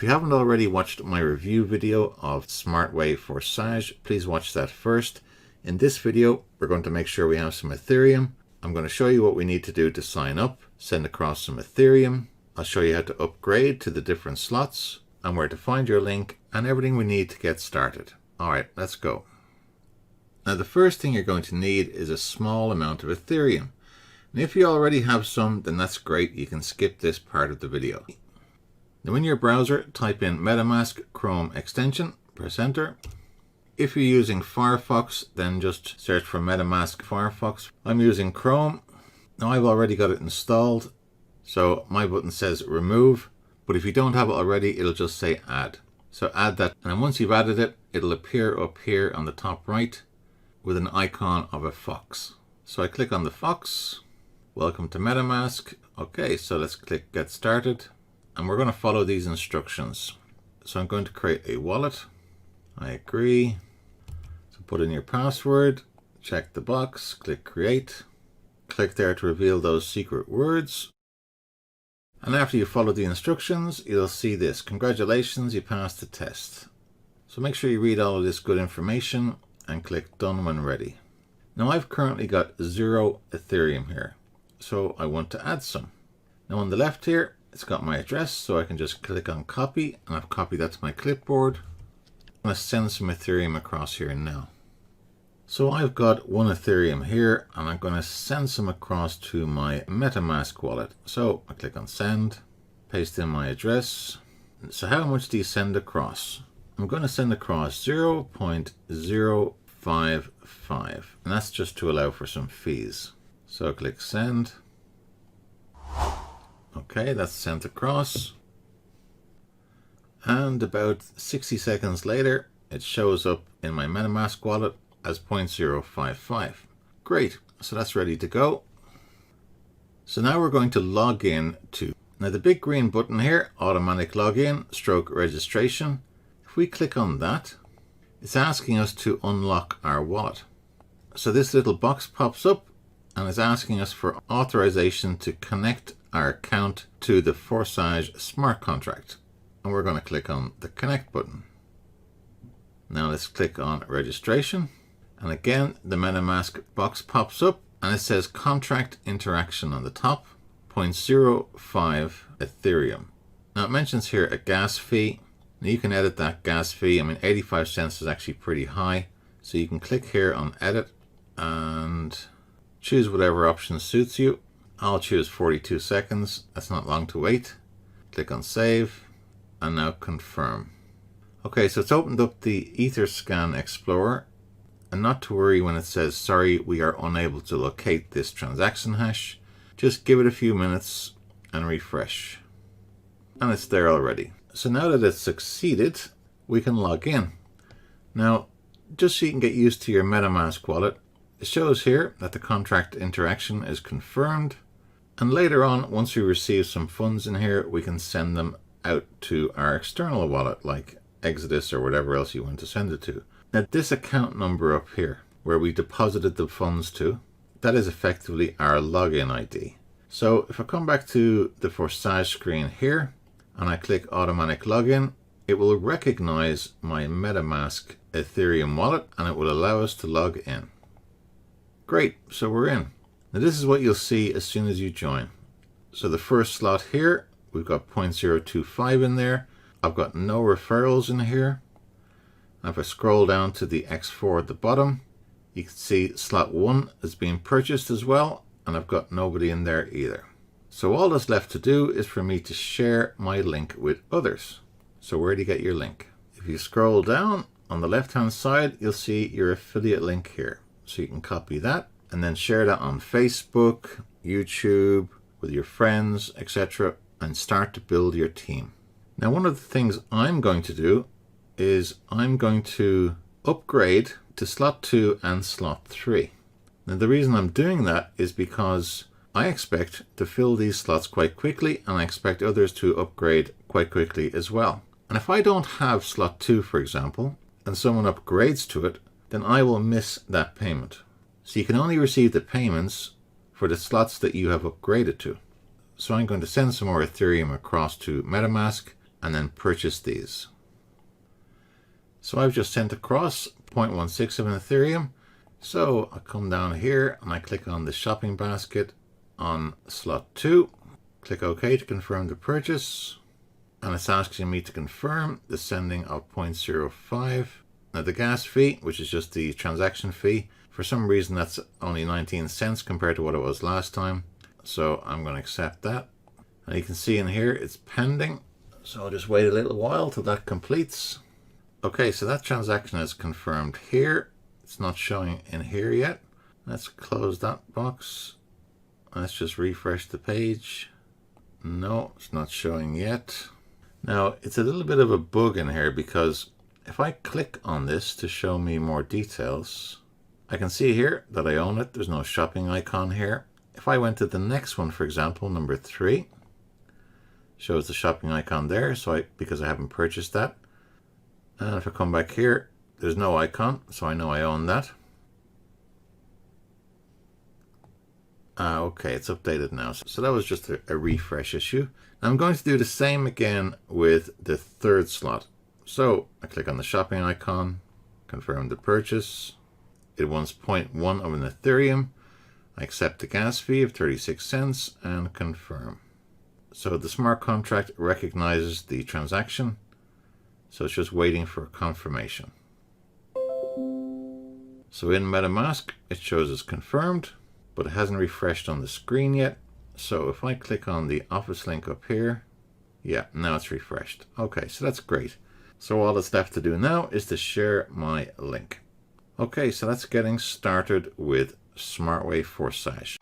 if you haven't already watched my review video of Join Forsage, please watch that first. In this video, we're going to make sure we have some Ethereum. I'm going to show you what we need to do to sign up, send across some Ethereum. I'll show you how to upgrade to the different slots and where to find your link and everything we need to get started. All right, let's go. Now, the first thing you're going to need is a small amount of Ethereum. And if you already have some, then that's great. You can skip this part of the video. Now, in your browser, type in MetaMask Chrome extension, press enter. If you're using Firefox, then just search for MetaMask Firefox. I'm using Chrome. Now, I've already got it installed, so my button says remove. But if you don't have it already, it'll just say add. So add that, and then once you've added it, it'll appear up here on the top right with an icon of a fox. So I click on the fox. Welcome to MetaMask. Okay, so let's click Get Started. And we're going to follow these instructions. So I'm going to create a wallet. I agree. So put in your password. Check the box. Click Create. Click there to reveal those secret words. And after you follow the instructions, you'll see this. Congratulations, you passed the test. So make sure you read all of this good information and click Done when ready. Now I've currently got 0 Ethereum here, so I want to add some. Now on the left here, it's got my address, so I can just click on copy, and I've copied that to my clipboard. I'm going to send some Ethereum across here now. So I've got 1 Ethereum here, and I'm going to send some across to my MetaMask wallet. So I click on send, paste in my address. So how much do you send across? I'm going to send across 0.055, and that's just to allow for some fees. So click send. Okay, that's sent across. And about 60 seconds later, it shows up in my MetaMask wallet as 0.055. Great, so that's ready to go. So now we're going to log in to, now the big green button here, automatic login / registration. If we click on that, it's asking us to unlock our wallet. So this little box pops up and it's asking us for authorization to connect our account to the Forsage smart contract. And we're going to click on the connect button. Now let's click on registration. And again, the MetaMask box pops up and it says contract interaction on the top, 0.05 Ethereum. Now it mentions here a gas fee. Now you can edit that gas fee. I mean, 85 cents is actually pretty high. So you can click here on edit and choose whatever option suits you. I'll choose 42 seconds. That's not long to wait. Click on save and now confirm. Okay, so it's opened up the Etherscan Explorer. And not to worry when it says, sorry, we are unable to locate this transaction hash. Just give it a few minutes and refresh. And it's there already. So now that it's succeeded, we can log in. Now, just so you can get used to your MetaMask wallet, it shows here that the contract interaction is confirmed. And later on, once we receive some funds in here, we can send them out to our external wallet, like Exodus or whatever else you want to send it to. Now, this account number up here, where we deposited the funds to, that is effectively our login ID. So if I come back to the Forsage screen here, and I click automatic login, it will recognize my MetaMask Ethereum wallet, and it will allow us to log in. Great, so we're in. Now this is what you'll see as soon as you join. So the first slot here, we've got 0.025 in there. I've got no referrals in here. If I scroll down to the X4 at the bottom, you can see slot 1 is being purchased as well, and I've got nobody in there either. So all that's left to do is for me to share my link with others. So where do you get your link? If you scroll down on the left hand side, you'll see your affiliate link here. So you can copy that and then share that on Facebook, YouTube, with your friends, etc. and start to build your team. Now, one of the things I'm going to do is I'm going to upgrade to slot 2 and slot 3. Now the reason I'm doing that is because I expect to fill these slots quite quickly, and I expect others to upgrade quite quickly as well. And if I don't have slot 2, for example, and someone upgrades to it, then I will miss that payment. So you can only receive the payments for the slots that you have upgraded to. So I'm going to send some more Ethereum across to MetaMask, and then purchase these. So I've just sent across 0.16 of an Ethereum. So I come down here and I click on the shopping basket on slot 2. Click OK to confirm the purchase. And it's asking me to confirm the sending of 0.05. Now the gas fee, which is just the transaction fee, for some reason that's only 19 cents compared to what it was last time. So I'm going to accept that. And you can see in here it's pending. So I'll just wait a little while till that completes. Okay, so that transaction is confirmed here. It's not showing in here yet. Let's close that box. Let's just refresh the page. No, it's not showing yet. Now, it's a little bit of a bug in here because if I click on this to show me more details, I can see here that I own it. There's no shopping icon here. If I went to the next one, for example, number 3, shows the shopping icon there, so because I haven't purchased that. And if I come back here, there's no icon, so I know I own that. Okay, it's updated now. So that was just a refresh issue. I'm going to do the same again with the third slot. So I click on the shopping icon, confirm the purchase. It wants 0.1 of an Ethereum. I accept the gas fee of 36 cents and confirm. So the smart contract recognizes the transaction. So it's just waiting for confirmation. So in MetaMask, it shows it's confirmed, but it hasn't refreshed on the screen yet. So if I click on the office link up here, yeah, now it's refreshed. Okay, so that's great. So all that's left to do now is to share my link. Okay, so that's getting started with Join Forsage.